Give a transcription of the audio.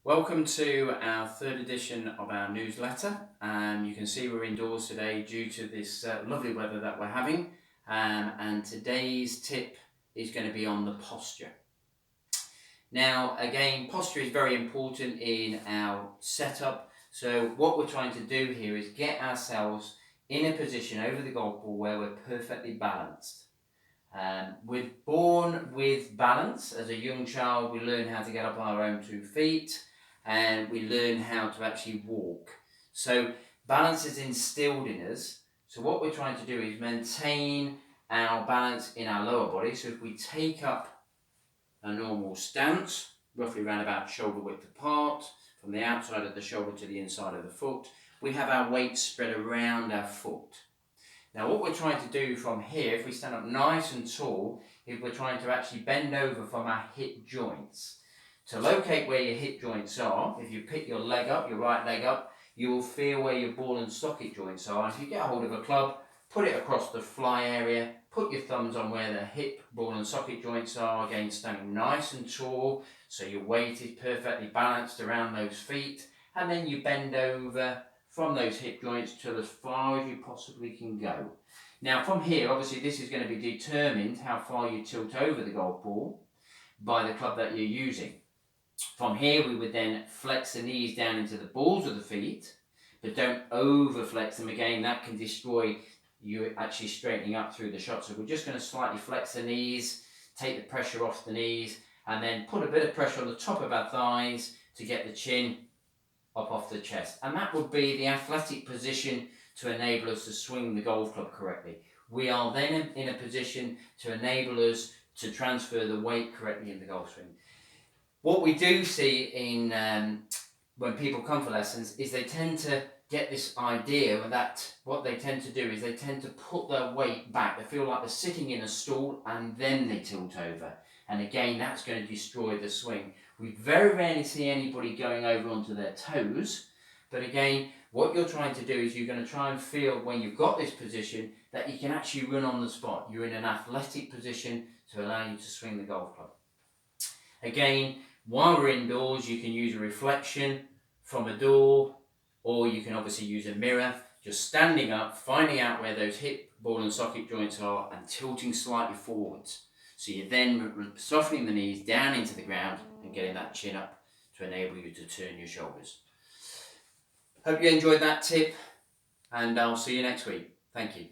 Welcome to our third edition of our newsletter. You can see we're indoors today due to this lovely weather that we're having. And today's tip is going to be on the posture. Now, again, posture is very important in our setup. So what we're trying to do here is get ourselves in a position over the golf ball where we're perfectly balanced. We're born with balance. As a young child, we learn how to get up on our own 2 feet and we learn how to actually walk. So balance is instilled in us. So what we're trying to do is maintain our balance in our lower body. So if we take up a normal stance, roughly around about shoulder width apart, from the outside of the shoulder to the inside of the foot, we have our weight spread around our foot. Now what we're trying to do from here, if we stand up nice and tall, is we're trying to actually bend over from our hip joints. To locate where your hip joints are, if you pick your leg up, your right leg up, you will feel where your ball and socket joints are. And if you get a hold of a club, put it across the fly area, put your thumbs on where the hip, ball and socket joints are, again standing nice and tall, so your weight is perfectly balanced around those feet, and then you bend over from those hip joints to as far as you possibly can go. Now from here, obviously this is going to be determined how far you tilt over the golf ball by the club that you're using. From here we would then flex the knees down into the balls of the feet, but don't over flex them again, that can destroy you actually straightening up through the shot. So we're just going to slightly flex the knees, take the pressure off the knees, and then put a bit of pressure on the top of our thighs to get the chin up off the chest. And that would be the athletic position to enable us to swing the golf club correctly. We are then in a position to enable us to transfer the weight correctly in the golf swing. What we do see in when people come for lessons is they tend to get this idea that what they tend to do is they tend to put their weight back. They feel like they're sitting in a stool and then they tilt over. And again, that's going to destroy the swing. We very rarely see anybody going over onto their toes. But again, what you're trying to do is you're going to try and feel when you've got this position that you can actually run on the spot. You're in an athletic position to allow you to swing the golf club. Again, while we're indoors, you can use a reflection from a door, or you can obviously use a mirror, just standing up, finding out where those hip, ball and socket joints are and tilting slightly forwards. So you're then softening the knees down into the ground and getting that chin up to enable you to turn your shoulders. Hope you enjoyed that tip, and I'll see you next week. Thank you.